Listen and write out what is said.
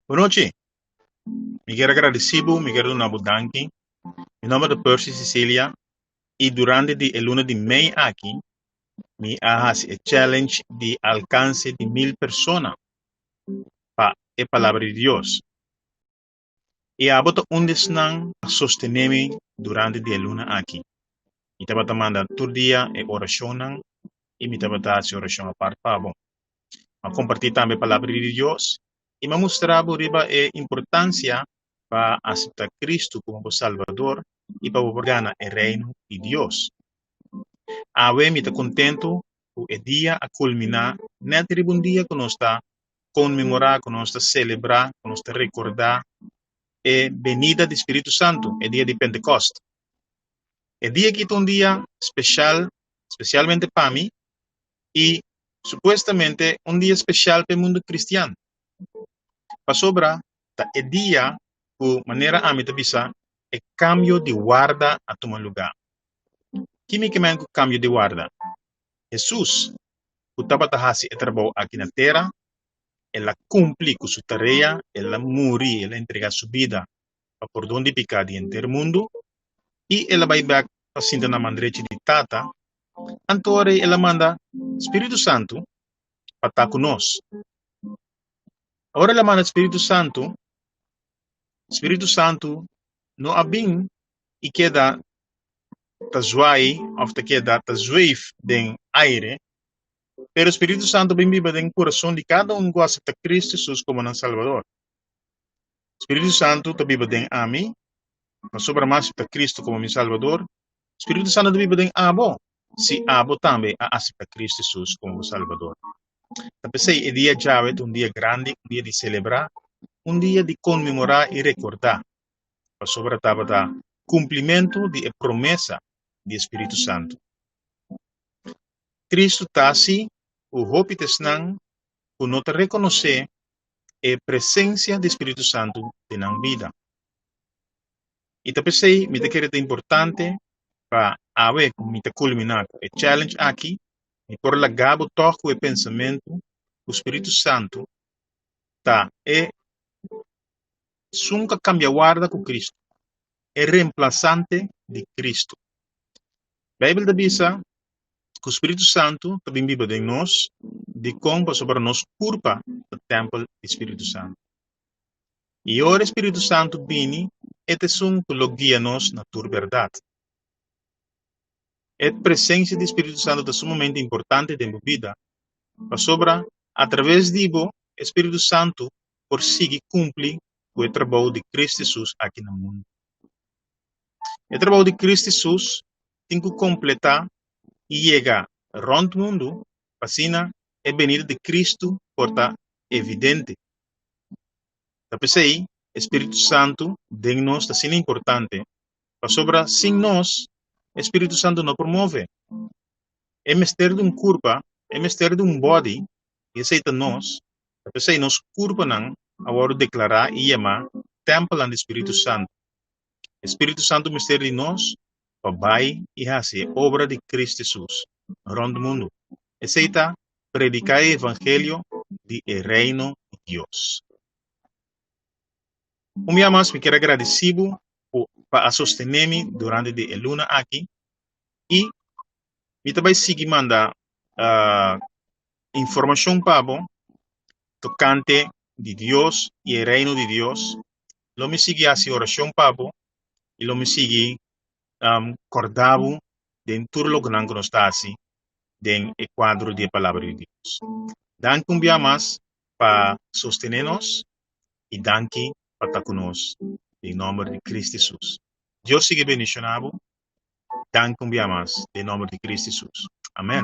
Boa noite. Me quero agradecido, me quero dar danke. Meu nome é Percy Cecilia e durante a luna de Mei aqui, me hace a challenge de alcance de 1000 pessoas para a palavra de Deus. E a bota desnang sostener-me durante a luna aqui. Me estava manda todo dia a oração e me estava a oração a parte para bom. A compartilhar também a palavra de Deus e me mostrar a importância para aceitar Cristo como Salvador e para ganhar o reino de Deus. Awe me está contento o dia a culminar na dia que nós está comemorar, que nós está celebrar, que nós está recordar a venida do Espírito Santo, o dia de Pentecostes. O dia que é um dia especial, especialmente para mim, e supostamente um dia especial para o mundo cristiano. Para sobra, é dia, por maneira a mim bisa, é cambio de guarda a tomar lugar. Que me queima o cambio de guarda? Jesus, o tabatahasi é trabalho aqui na terra, ela cumpre com sua tarefa, ela morre, ela entrega sua vida para por onde pecado em mundo, e ela vai back para na mandreche de tata, antore ela manda Espírito Santo para estar conosco. Agora ela manda Espírito Santo não há bem e queda tazuai, ou queda tazuif den aire, pero Espírito Santo bem vive no coração de cada que aceita Cristo Jesus como nosso Salvador. Espírito Santo também vive a mim, mas sobre mais aceita Cristo como meu Salvador. Espírito Santo também vive a abo, se abo também aceita Cristo Jesus como Salvador. Então, é dia chave, um dia grande, um dia de celebrar, um dia de comemorar e recordar. Para sobre a cumprimento de promessa do Espírito Santo. Cristo está assim, o hope tesnan, por não reconhecer a presença do Espírito Santo na vida. E também me quero importante para haver me culminar o challenge aqui e por la gabo toco o pensamento o Espírito Santo tá nunca cambia guarda com Cristo, é reemplazante de Cristo. A Bíblia diz que o Espírito Santo também vive em nós, de como sobre nós culpa do templo do Espírito Santo. E ora o Espírito Santo vini, este é que guia nós na tua verdade. A presença do Espírito Santo é sumamente importante na vida, para sobre, através de o Espírito Santo, por seguir cumprir o trabalho de Cristo Jesus aqui no mundo. O trabalho de Cristo Jesus tem que completar e chegar rond o mundo, para a venida de Cristo porta evidente. Depois aí, o Espírito Santo de nós está sendo importante, para sobre, sem nós, o Espírito Santo não promove. É mistério de curva, é mistério de body, e aceita nós, depois aí nós curva não, agora declarar e chamar templo do Espírito Santo. O Espírito Santo mistério de nós, vai e fazer obra de Cristo Jesus, rondo o mundo. Aceita predicar o evangelho de reino de Deus. Um dia mais me quero agradecer para sostener-me durante a luna aqui e me também seguir mandar informação para bom tocante de Deus e o reino de Deus. Lo me sigue a oração para bom e lo me sigue cordavo dentro do que nós está assim dentro do quadro de palavra de Deus. Danke um dia mais para sostener-nos e danke para estar conosco em nome de Cristo Jesus. Deus siga bendicionado. Danke um dia mais em nome de Cristo Jesus. Amém.